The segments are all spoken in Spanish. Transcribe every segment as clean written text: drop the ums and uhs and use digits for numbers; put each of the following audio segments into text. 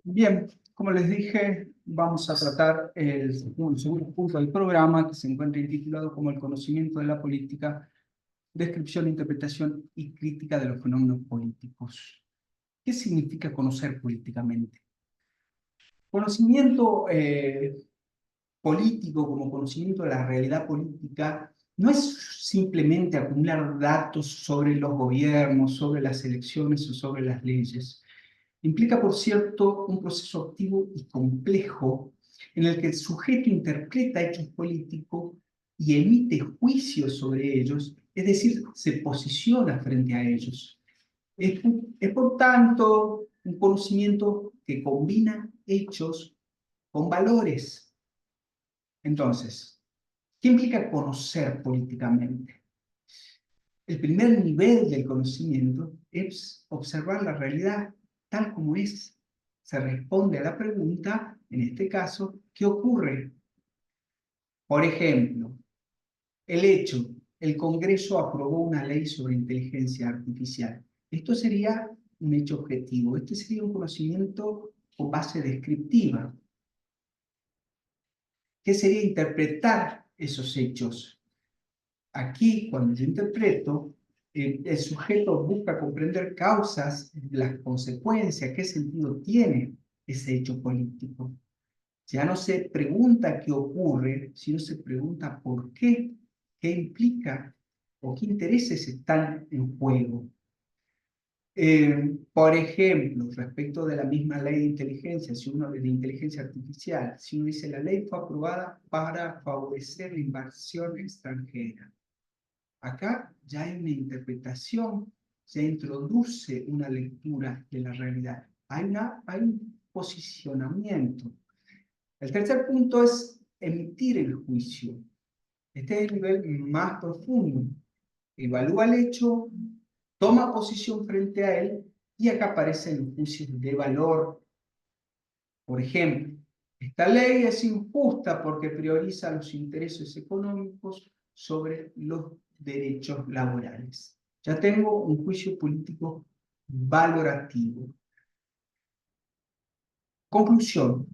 Bien, como les dije, vamos a tratar el segundo punto del programa que se encuentra intitulado como el conocimiento de la política, descripción, interpretación y crítica de los fenómenos políticos. ¿Qué significa conocer políticamente? Conocimiento político como conocimiento de la realidad política no es simplemente acumular datos sobre los gobiernos, sobre las elecciones o sobre las leyes. Implica, por cierto, un proceso activo y complejo en el que el sujeto interpreta hechos políticos y emite juicios sobre ellos, es decir, se posiciona frente a ellos. Es por tanto un conocimiento que combina hechos con valores. Entonces, ¿qué implica conocer políticamente? El primer nivel del conocimiento es observar la realidad tal como es. Se responde a la pregunta, en este caso, ¿qué ocurre? Por ejemplo, el hecho, el Congreso aprobó una ley sobre inteligencia artificial. Esto sería un hecho objetivo. Este sería un conocimiento con base descriptiva. ¿Qué sería interpretar esos hechos? Aquí, cuando yo interpreto, el sujeto busca comprender causas, las consecuencias, qué sentido tiene ese hecho político. Ya no se pregunta qué ocurre, sino se pregunta por qué implica o qué intereses están en juego. Por ejemplo, respecto de la misma ley de inteligencia, de inteligencia artificial, si uno dice la ley fue aprobada para favorecer la inversión extranjera. Acá ya hay una interpretación, se introduce una lectura de la realidad, hay un posicionamiento. El tercer punto es emitir el juicio. Este es el nivel más profundo. Evalúa el hecho, toma posición frente a él y acá aparecen los juicios de valor. Por ejemplo, esta ley es injusta porque prioriza los intereses económicos sobre los derechos laborales. Ya tengo un juicio político valorativo. Conclusión.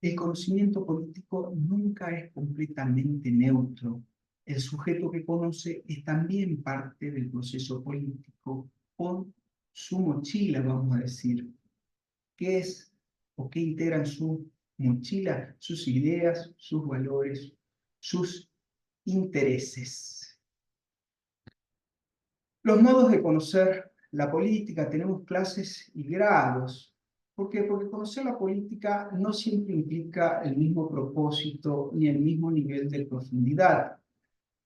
El conocimiento político nunca es completamente neutro. El sujeto que conoce es también parte del proceso político con su mochila, vamos a decir. ¿Qué es o qué integran su mochila? Sus ideas, sus valores, sus intereses. Los modos de conocer la política, tenemos clases y grados. ¿Por qué? Porque conocer la política no siempre implica el mismo propósito ni el mismo nivel de profundidad.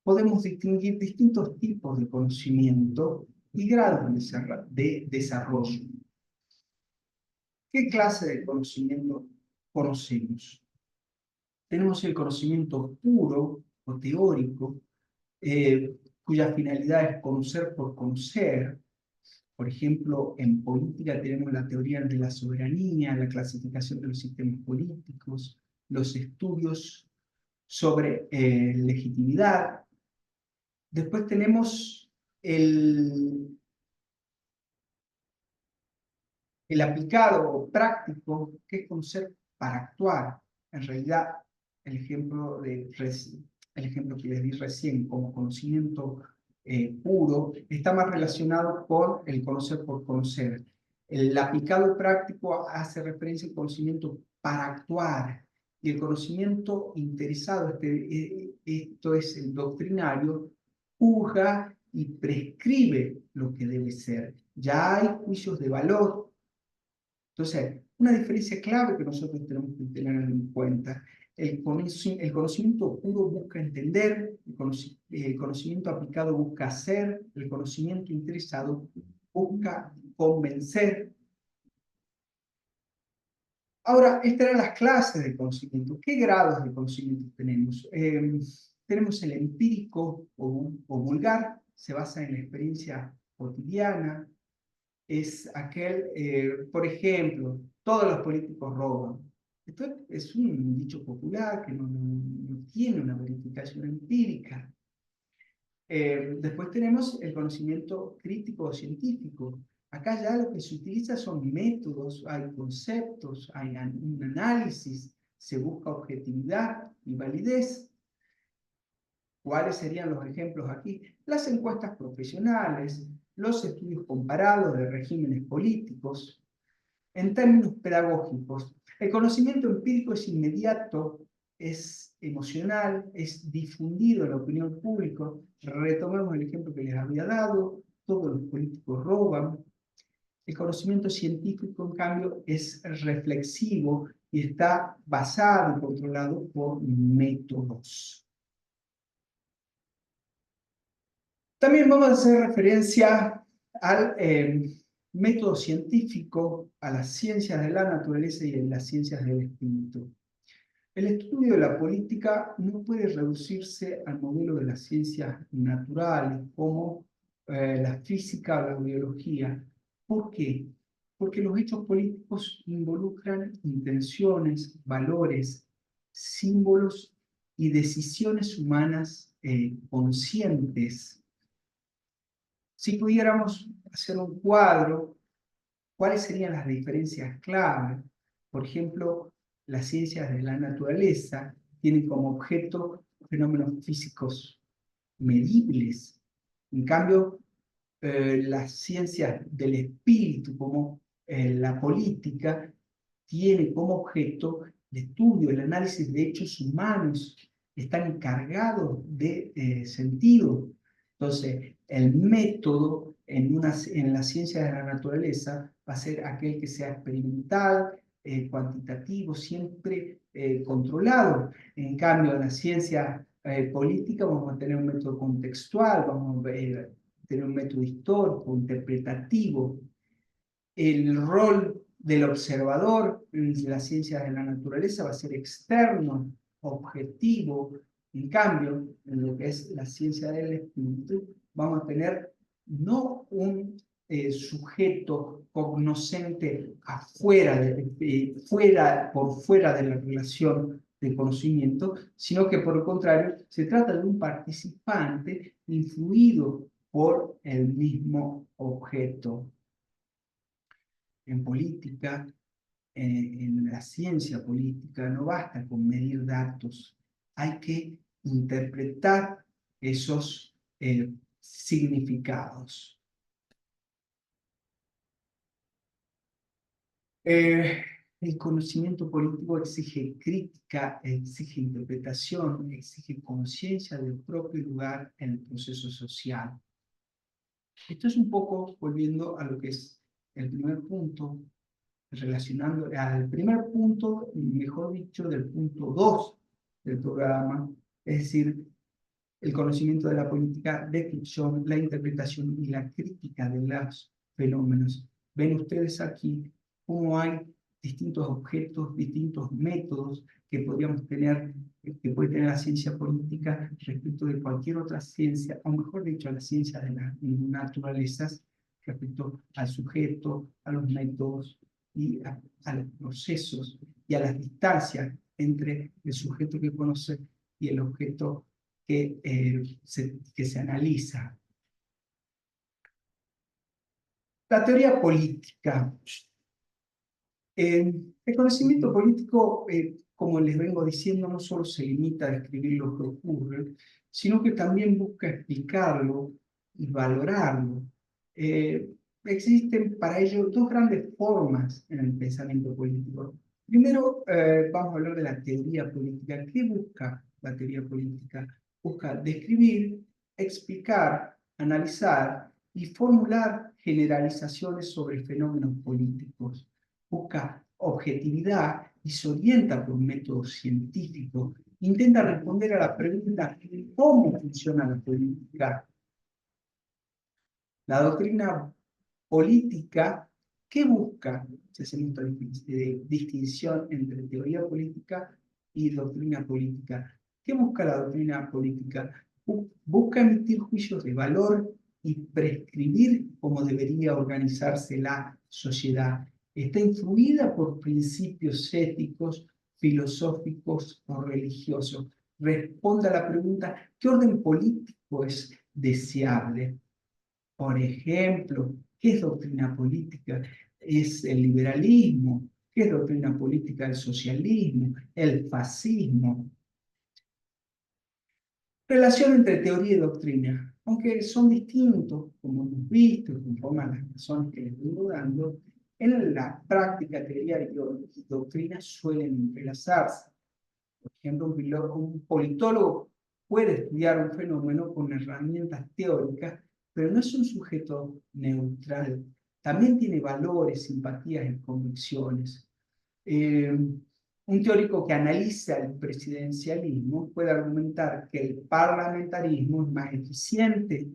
Podemos distinguir distintos tipos de conocimiento y grados de desarrollo. ¿Qué clase de conocimiento conocemos? Tenemos el conocimiento puro o teórico, cuya finalidad es conocer por conocer. Por ejemplo, en política tenemos la teoría de la soberanía, la clasificación de los sistemas políticos, los estudios sobre legitimidad. Después tenemos el, el aplicado o práctico, que es conocer para actuar. En realidad, el ejemplo, el ejemplo que les di recién como conocimiento puro está más relacionado con el conocer por conocer. El aplicado práctico hace referencia al conocimiento para actuar y el conocimiento interesado, esto es el doctrinario, juzga y prescribe lo que debe ser. Ya hay juicios de valor. Entonces, una diferencia clave que nosotros tenemos que tener en cuenta, el conocimiento puro busca entender, el conocimiento aplicado busca hacer, el conocimiento interesado busca convencer. Ahora, estas eran las clases de conocimiento. ¿Qué grados de conocimiento tenemos? Tenemos el empírico o vulgar, se basa en la experiencia cotidiana, es aquel, por ejemplo, todos los políticos roban. Esto es un dicho popular que no tiene una verificación empírica. Después tenemos el conocimiento crítico o científico. Acá ya lo que se utiliza son métodos, hay conceptos, hay un análisis, se busca objetividad y validez. ¿Cuáles serían los ejemplos aquí? Las encuestas profesionales, los estudios comparados de regímenes políticos. En términos pedagógicos, el conocimiento empírico es inmediato, es emocional, es difundido en la opinión pública. Retomemos el ejemplo que les había dado, todos los políticos roban. El conocimiento científico, en cambio, es reflexivo y está basado y controlado por métodos. También vamos a hacer referencia al método científico, a las ciencias de la naturaleza y a las ciencias del espíritu. El estudio de la política no puede reducirse al modelo de las ciencias naturales como la física o la biología. ¿Por qué? Porque los hechos políticos involucran intenciones, valores, símbolos y decisiones humanas conscientes. Si pudiéramos hacer un cuadro, ¿cuáles serían las diferencias clave? Por ejemplo, las ciencias de la naturaleza tienen como objeto fenómenos físicos medibles. En cambio, las ciencias del espíritu, como la política, tiene como objeto el estudio, el análisis de hechos humanos, están encargados de sentido. Entonces, el método en la ciencia de la naturaleza va a ser aquel que sea experimental, cuantitativo, siempre controlado. En cambio, en la ciencia política vamos a tener un método contextual, vamos a tener un método histórico, interpretativo. El rol del observador en las ciencias de la naturaleza va a ser externo, objetivo. En cambio, en lo que es la ciencia del espíritu, vamos a tener no un sujeto cognoscente por fuera de la relación de conocimiento, sino que por el contrario se trata de un participante influido por el mismo objeto. En política, en la ciencia política, no basta con medir datos, hay que interpretar esos significados. Eh, el conocimiento político exige crítica, exige interpretación, exige conciencia del propio lugar en el proceso social. Esto es un poco volviendo a lo que es el primer punto, relacionando al primer punto, mejor dicho, del punto 2 del programa, es decir, el conocimiento de la política, descripción, la interpretación y la crítica de los fenómenos. Ven ustedes aquí cómo hay distintos objetos, distintos métodos que podríamos tener, que puede tener la ciencia política respecto de cualquier otra ciencia, o mejor dicho, a la ciencia de las naturalezas, respecto al sujeto, a los métodos y a los procesos y a las distancias entre el sujeto que conoce y el objeto que se analiza. La teoría política. El conocimiento político, como les vengo diciendo, no solo se limita a describir lo que ocurre, sino que también busca explicarlo y valorarlo. Existen para ello dos grandes formas en el pensamiento político. Primero, vamos a hablar de la teoría política. ¿Qué busca la teoría política? Busca describir, explicar, analizar y formular generalizaciones sobre fenómenos políticos. Busca objetividad y se orienta por un método científico. Intenta responder a la pregunta: ¿cómo funciona la política? La doctrina política, ¿qué busca? Si hacemos esta distinción entre teoría política y doctrina política. ¿Qué busca la doctrina política? Busca emitir juicios de valor y prescribir cómo debería organizarse la sociedad. Está influida por principios éticos, filosóficos o religiosos. Responde a la pregunta: ¿qué orden político es deseable? Por ejemplo, ¿Qué es doctrina política? Es el liberalismo. ¿Qué es doctrina política? El socialismo, el fascismo. Relación entre teoría y doctrina. Aunque son distintos, como hemos visto, conforme a las razones que les estoy dando, en la práctica teoría y doctrina suelen entrelazarse. Por ejemplo, un politólogo puede estudiar un fenómeno con herramientas teóricas, pero no es un sujeto neutral. También tiene valores, simpatías y convicciones. Un teórico que analiza el presidencialismo puede argumentar que el parlamentarismo es más eficiente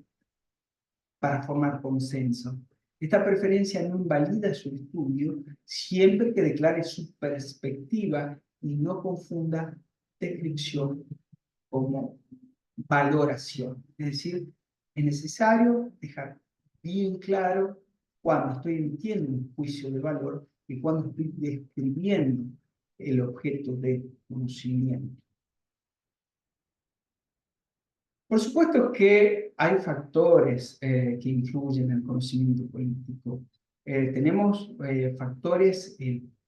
para formar consenso. Esta preferencia no invalida su estudio siempre que declare su perspectiva y no confunda descripción como valoración. Es decir, es necesario dejar bien claro cuando estoy emitiendo un juicio de valor y cuando estoy describiendo el objeto de conocimiento. Por supuesto que hay factores que influyen en el conocimiento político. Tenemos factores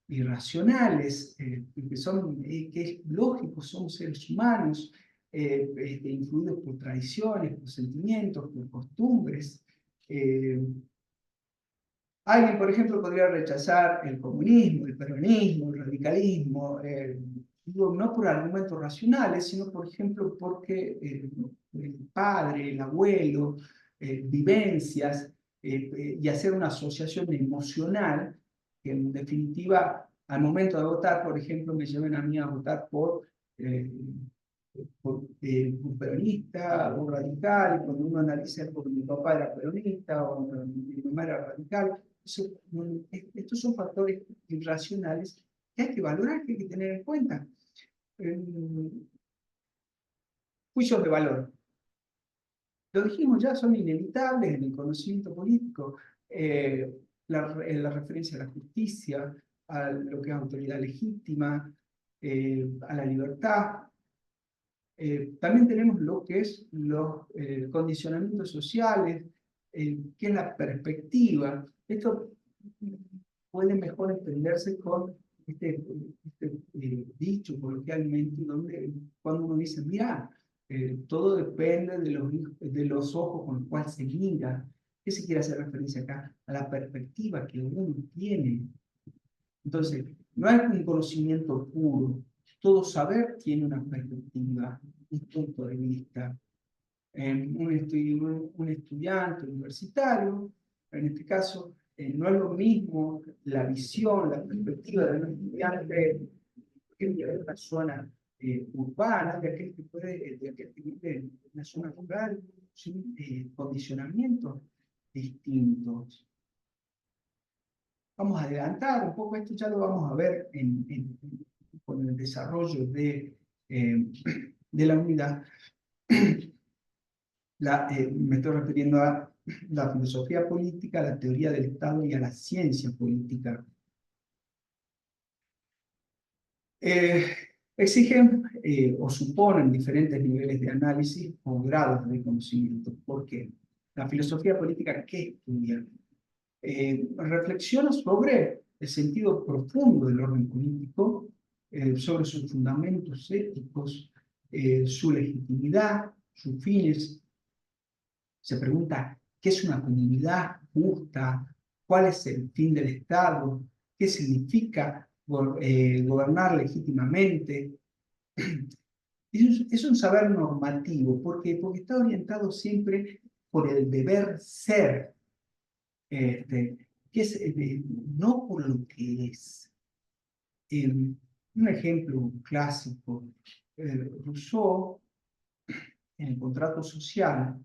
irracionales, que es lógico, somos seres humanos, influidos por tradiciones, por sentimientos, por costumbres. Alguien, por ejemplo, podría rechazar el comunismo, el peronismo, el radicalismo, digo, no por argumentos racionales, sino, por ejemplo, porque el padre, el abuelo, vivencias, y hacer una asociación emocional, que en definitiva, al momento de votar, por ejemplo, me lleven a mí a votar eh, un peronista o radical, y cuando uno analiza porque mi papá era peronista o mi mamá era radical, estos son factores irracionales que hay que valorar, que hay que tener en cuenta. Eh, Juicios de valor. Lo dijimos ya, son inevitables en el conocimiento político. La referencia a la justicia, a lo que es autoridad legítima, a la libertad. También tenemos lo que es los condicionamientos sociales, que es la perspectiva. Esto puede mejor entenderse con dicho coloquialmente, donde cuando uno dice, mira, todo depende de los ojos con los cuales se mira. ¿Qué se quiere hacer referencia acá? A la perspectiva que uno tiene. Entonces, no hay un conocimiento puro. Todo saber tiene una perspectiva, un punto de vista. Un estudiante universitario, en este caso, no es lo mismo la visión, la perspectiva de un estudiante que vive en una zona urbana, de aquel que vive en una zona rural, sin condicionamientos distintos. Vamos a adelantar un poco esto, ya lo vamos a ver con el desarrollo de la unidad. Me estoy refiriendo a la filosofía política, a la teoría del Estado y a la ciencia política. Exigen o suponen diferentes niveles de análisis o grados de conocimiento. ¿Por qué? La filosofía política, ¿qué estudia? Reflexiona sobre el sentido profundo del orden político, sobre sus fundamentos éticos, su legitimidad, sus fines. Se pregunta, ¿qué es una comunidad justa? ¿Cuál es el fin del Estado? ¿Qué significa gobernar legítimamente? Es un saber normativo, porque está orientado siempre por el deber ser, que es, no por lo que es. Un ejemplo clásico, Rousseau, en el contrato social,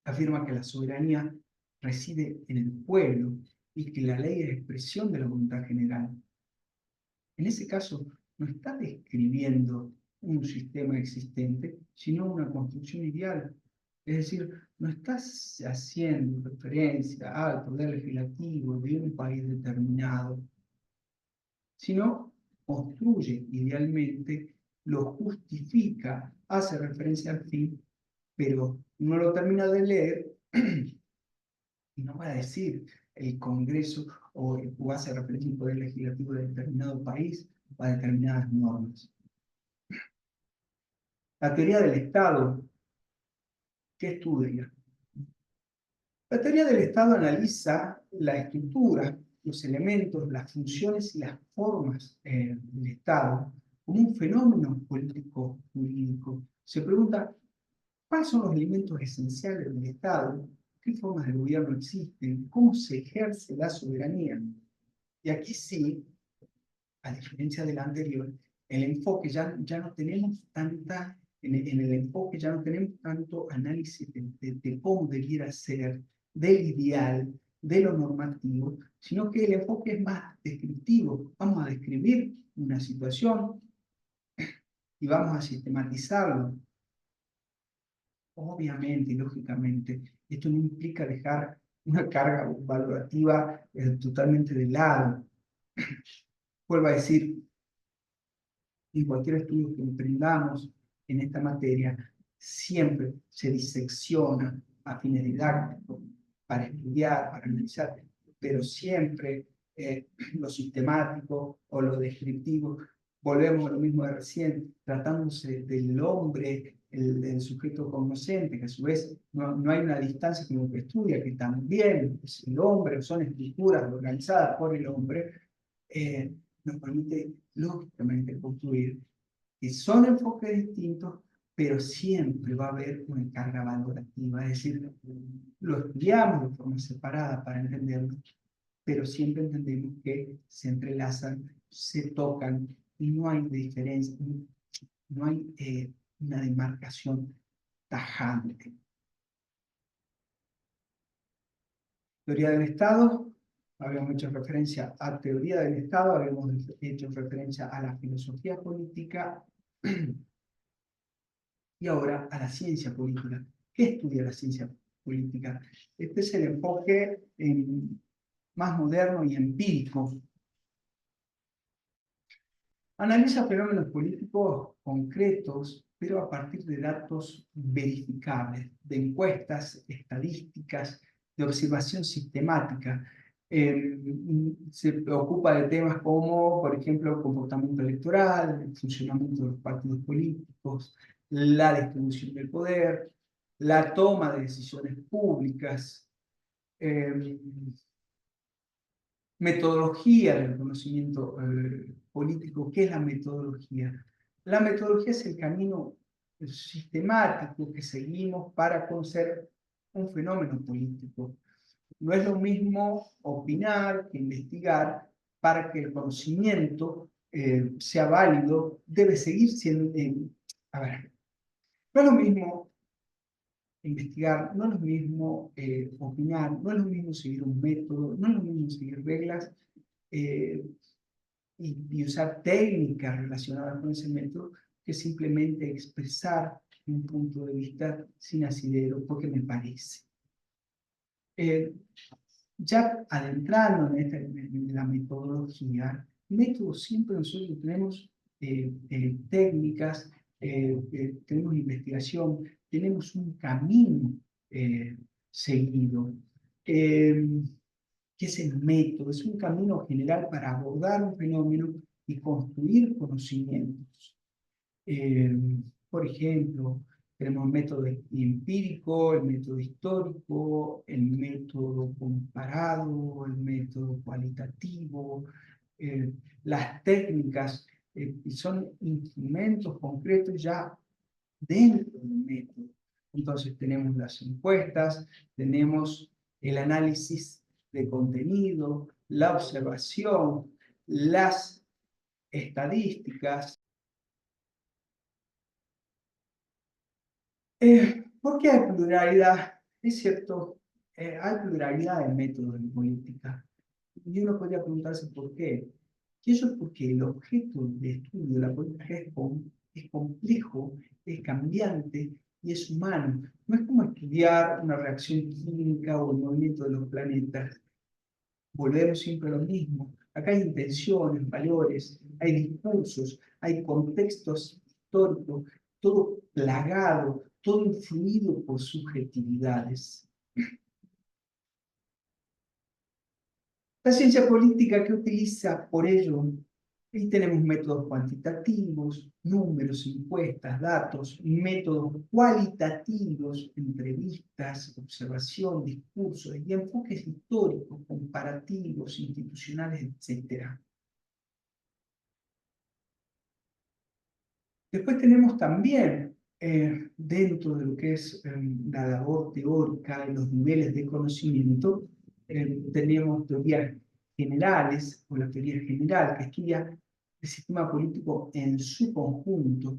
afirma que la soberanía reside en el pueblo y que la ley es expresión de la voluntad general. En ese caso, no está describiendo un sistema existente, sino una construcción ideal. Es decir, no estás haciendo referencia al poder legislativo de un país determinado, sino construye idealmente, lo justifica, hace referencia al fin, pero no lo termina de leer y no va a decir el Congreso o hace referencia al poder legislativo de determinado país o a determinadas normas. La teoría del Estado, ¿qué estudia? La teoría del Estado analiza la estructura, los elementos, las funciones y las formas del Estado como un fenómeno político jurídico. Se pregunta, ¿cuáles son los elementos esenciales del Estado? ¿Qué formas de gobierno existen? ¿Cómo se ejerce la soberanía? Y aquí sí, a diferencia del anterior, el enfoque ya no tenemos tanta, en el enfoque ya no tenemos tanto análisis de cómo debiera ser, del ideal, de lo normativo, sino que el enfoque es más descriptivo. Vamos a describir una situación y vamos a sistematizarlo. Obviamente y lógicamente, esto no implica dejar una carga valorativa totalmente de lado. Vuelvo a decir, en cualquier estudio que emprendamos en esta materia, siempre se disecciona a fines didácticos, para estudiar, para analizar, pero siempre lo sistemático o lo descriptivo, volvemos a lo mismo de recién, tratándose del hombre, el sujeto cognoscente, que a su vez no hay una distancia con lo que estudia, que también es el hombre, son estructuras organizadas por el hombre, nos permite lógicamente construir que son enfoques distintos, pero siempre va a haber una carga valorativa, es decir, lo estudiamos de forma separada para entenderlo, pero siempre entendemos que se entrelazan, se tocan y no hay diferencia, no hay una demarcación tajante. Teoría del Estado, habíamos hecho referencia a teoría del Estado, habíamos hecho referencia a la filosofía política y ahora a la ciencia política. ¿Qué estudia la ciencia política? Este es el enfoque más moderno y empírico. Analiza fenómenos políticos concretos, pero a partir de datos verificables, de encuestas, estadísticas, de observación sistemática. Se ocupa de temas como, por ejemplo, el comportamiento electoral, el funcionamiento de los partidos políticos, la distribución del poder, la toma de decisiones públicas, eh, metodología del conocimiento político. ¿Qué es la metodología? La metodología es el camino sistemático que seguimos para conocer un fenómeno político. No es lo mismo opinar que investigar. Para que el conocimiento sea válido, debe seguir siendo... a ver, no es lo mismo investigar, no es lo mismo opinar, no es lo mismo seguir un método, no es lo mismo seguir reglas eh, y usar técnicas relacionadas con ese método que simplemente expresar un punto de vista sin asidero, porque me parece. Ya adentrando en la metodología, métodos siempre nosotros tenemos técnicas, tenemos investigación, tenemos un camino seguido. ¿Qué es el método? Es un camino general para abordar un fenómeno y construir conocimientos. Eh, por ejemplo, tenemos el método empírico, el método histórico, el método comparado, el método cualitativo, eh, las técnicas, y son instrumentos concretos ya dentro del método. Entonces tenemos las encuestas, tenemos el análisis de contenido, la observación, las estadísticas. ¿Por qué hay pluralidad? Es cierto, hay pluralidad en métodos de política. Y uno podría preguntarse por qué. Y eso es porque el objeto de estudio de la política es complejo, es cambiante y es humano. No es como estudiar una reacción química o el movimiento de los planetas. Volvemos siempre a lo mismo. Acá hay intenciones, valores, hay discursos, hay contextos históricos, todo plagado, todo influido por subjetividades. La ciencia política que utiliza por ello, y tenemos métodos cuantitativos, números, encuestas, datos, métodos cualitativos, entrevistas, observación, discursos y enfoques históricos, comparativos, institucionales, etc. Después tenemos también, dentro de lo que es la labor teórica y los niveles de conocimiento, tenemos teorías generales, o la teoría general, que estudia el sistema político en su conjunto.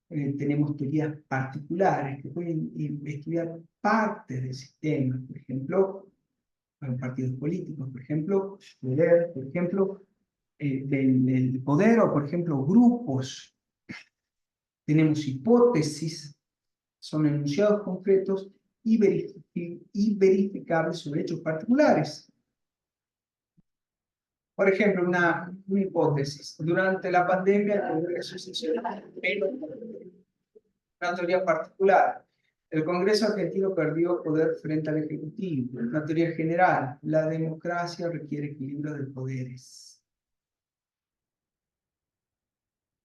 Tenemos teorías particulares, que pueden estudiar partes del sistema, por ejemplo, partidos políticos, por ejemplo, poder, por ejemplo, del poder, o por ejemplo, grupos. Tenemos hipótesis, son enunciados concretos y verificables sobre hechos particulares. Por ejemplo, una hipótesis. Durante la pandemia, el Congreso sesionó menos, una teoría particular. El Congreso argentino perdió poder frente al Ejecutivo. Una teoría general. La democracia requiere equilibrio de poderes.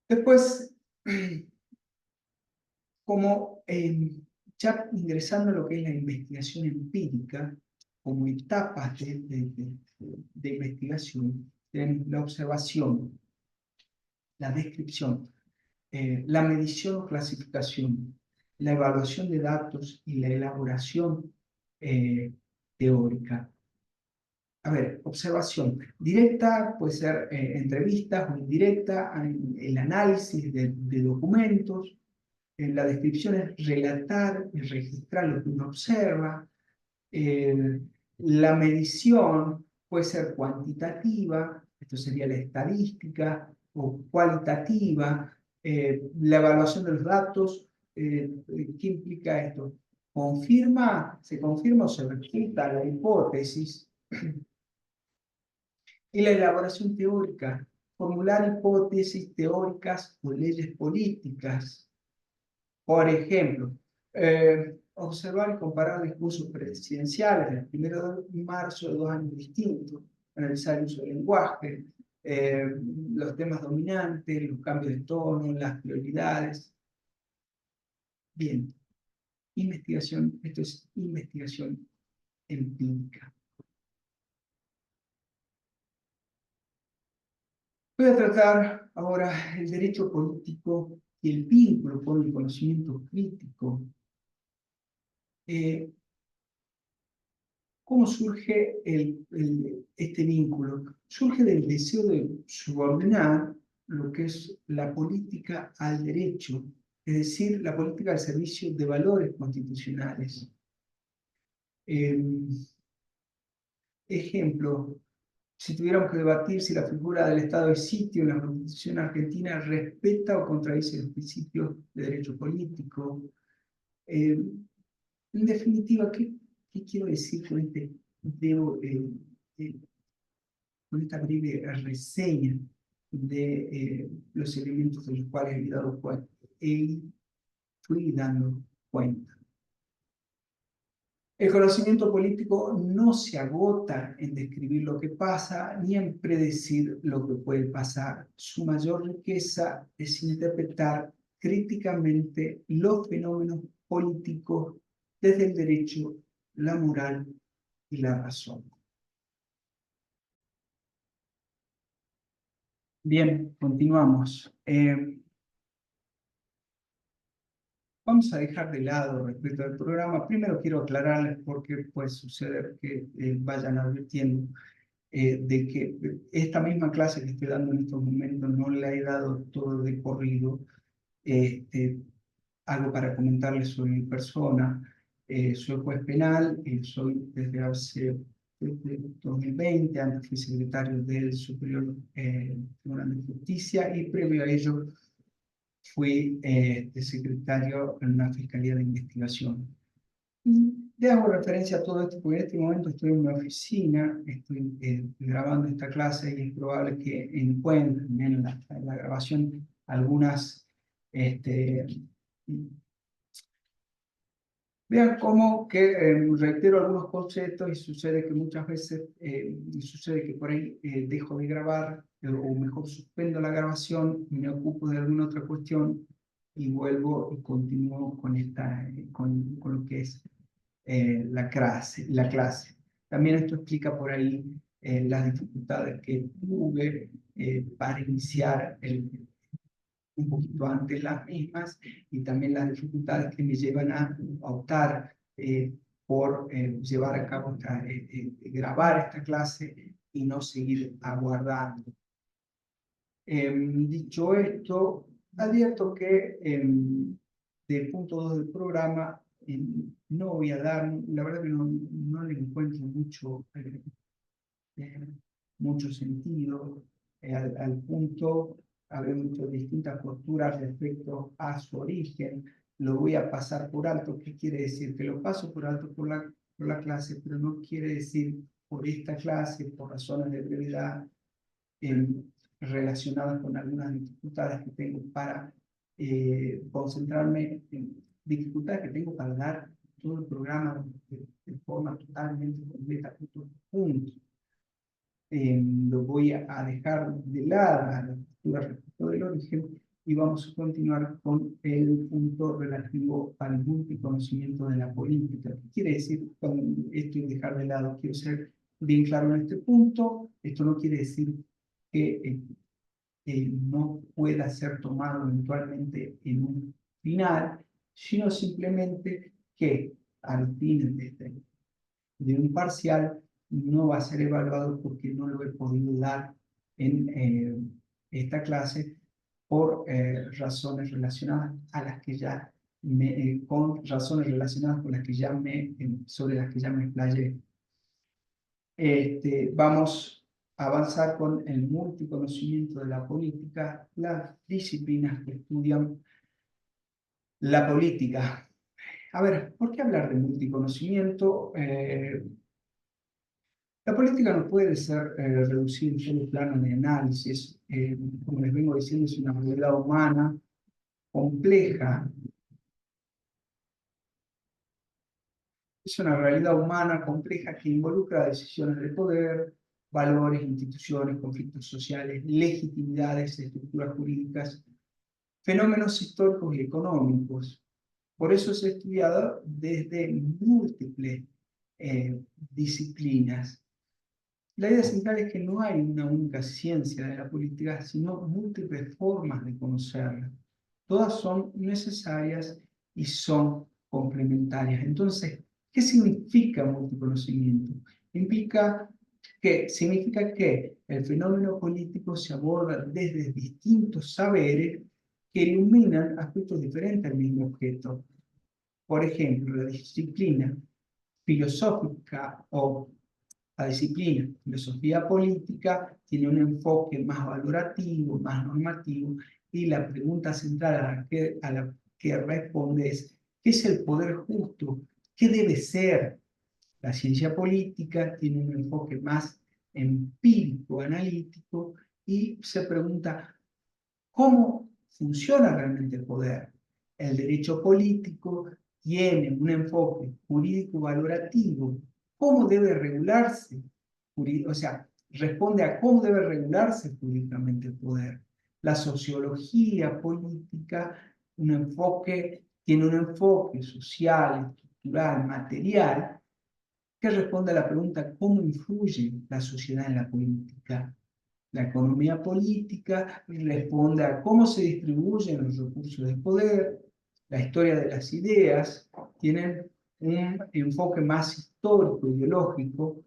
Después, como ya ingresando en lo que es la investigación empírica, como etapas de investigación, tenemos la observación, la descripción, la medición o clasificación, la evaluación de datos y la elaboración teórica. A ver, observación directa, puede ser entrevistas o indirecta, el análisis de documentos. La descripción es relatar y registrar lo que uno observa. La medición puede ser cuantitativa, esto sería la estadística, o cualitativa. La evaluación de los datos, ¿qué implica esto? Se confirma o se refuta la hipótesis. Y la elaboración teórica, formular hipótesis teóricas o leyes políticas. Por ejemplo, observar y comparar discursos presidenciales del 1 de marzo de 2 años distintos, analizar el uso del lenguaje, los temas dominantes, los cambios de tono, las prioridades. Bien, investigación, esto es investigación empírica. Voy a tratar ahora el derecho político y el vínculo con el conocimiento crítico. ¿Cómo surge este vínculo? Surge del deseo de subordinar lo que es la política al derecho, es decir, la política al servicio de valores constitucionales. Ejemplo, si tuviéramos que debatir si la figura del estado de sitio en la Constitución argentina respeta o contradice los principios de derecho político. En definitiva, ¿qué quiero decir con eh, con esta breve reseña de los elementos de los cuales fui dando cuenta? El conocimiento político no se agota en describir lo que pasa ni en predecir lo que puede pasar. Su mayor riqueza es interpretar críticamente los fenómenos políticos desde el derecho, la moral y la razón. Bien, continuamos. Vamos a dejar de lado respecto al programa. Primero quiero aclararles por qué puede suceder que vayan advirtiendo de que esta misma clase que estoy dando en estos momentos no la he dado todo de corrido. Algo para comentarles sobre mi persona. Soy juez penal, soy desde 2020, antes fui secretario del Superior Tribunal de Justicia y previo a ello fui secretario en una fiscalía de investigación. Y le hago referencia a todo esto porque en este momento estoy en mi oficina, estoy grabando esta clase y es probable que encuentren en la grabación algunas Vean cómo que reitero algunos conceptos y sucede que muchas veces, sucede que por ahí dejo de grabar o mejor suspendo la grabación, me ocupo de alguna otra cuestión y vuelvo y continúo con, con lo que es la clase. También esto explica por ahí las dificultades que tuve para iniciar un poquito antes las mismas y también las dificultades que me llevan a optar por llevar a cabo, grabar esta clase y no seguir aguardando. Dicho esto, advierto que del punto 2 del programa no voy a dar, la verdad que no le encuentro eh, mucho sentido al punto, muchas distintas posturas respecto a su origen, lo voy a pasar por alto. ¿Qué quiere decir? Que lo paso por alto por la clase, pero no quiere decir por esta clase, por razones de brevedad, relacionadas con algunas dificultades que tengo para concentrarme, en dificultades que tengo para dar todo el programa de forma totalmente completa, punto por punto. Lo voy a dejar de lado a la postura respecto del origen y vamos a continuar con el punto relativo al multiconocimiento de la política. ¿Qué quiere decir con esto y dejar de lado? Quiero ser bien claro en este punto. Esto no quiere decir que no pueda ser tomado eventualmente en un final, sino simplemente que al fin de un parcial no va a ser evaluado porque no lo he podido dar en esta clase por razones relacionadas a las que ya con razones relacionadas con las que ya sobre las que ya me explayé. Vamos a avanzar con el multiconocimiento de la política, las disciplinas que estudian la política. A ver, ¿por qué hablar de multiconocimiento? La política no puede ser reducida en solo plano de análisis. Como les vengo diciendo, es una realidad humana compleja. Es una realidad humana compleja que involucra decisiones de poder, valores, instituciones, conflictos sociales, legitimidades, estructuras jurídicas, fenómenos históricos y económicos. Por eso es estudiado desde múltiples disciplinas. La idea central es que no hay una única ciencia de la política, sino múltiples formas de conocerla. Todas son necesarias y son complementarias. Entonces, ¿qué significa multiconocimiento? Significa que el fenómeno político se aborda desde distintos saberes que iluminan aspectos diferentes del mismo objeto. Por ejemplo, la disciplina filosófica o la disciplina filosofía política tiene un enfoque más valorativo, más normativo, y la pregunta central a la que responde es: ¿qué es el poder justo? ¿Qué debe ser? La ciencia política tiene un enfoque más empírico, analítico, y se pregunta: ¿cómo funciona realmente el poder? El derecho político tiene un enfoque jurídico-valorativo. ¿Cómo debe regularse? O sea, responde a cómo debe regularse jurídicamente el poder. La sociología política tiene un enfoque social, estructural, material, que responde a la pregunta: ¿cómo influye la sociedad en la política? La economía política responde a cómo se distribuyen los recursos de poder. La historia de las ideas tienen un enfoque más histórico, ideológico,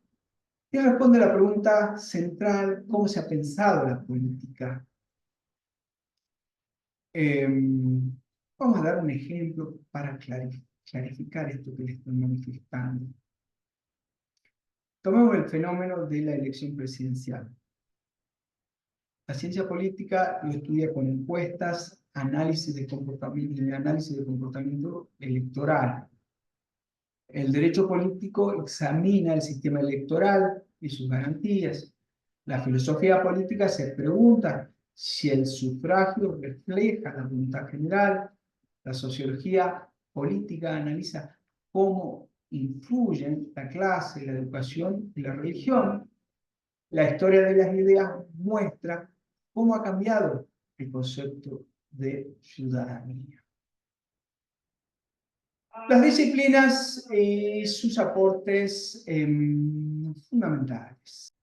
y responde a la pregunta central: ¿cómo se ha pensado la política? Vamos a dar un ejemplo para clarificar esto que les estoy manifestando. Tomemos el fenómeno de la elección presidencial. La ciencia política lo estudia con encuestas, análisis de comportamiento electoral. El derecho político examina el sistema electoral y sus garantías. La filosofía política se pregunta si el sufragio refleja la voluntad general. La sociología política analiza cómo influyen la clase, la educación y la religión. La historia de las ideas muestra cómo ha cambiado el concepto de ciudadanía. Las disciplinas y sus aportes fundamentales.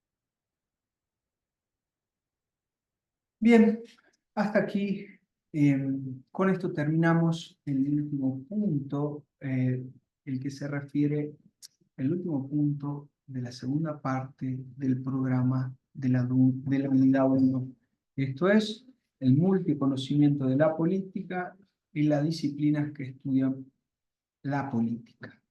Bien, hasta aquí. Con esto terminamos el último punto, el que se refiere, el último punto de la segunda parte del programa de la unidad 1. Esto es el multiconocimiento de la política y las disciplinas que estudian la política.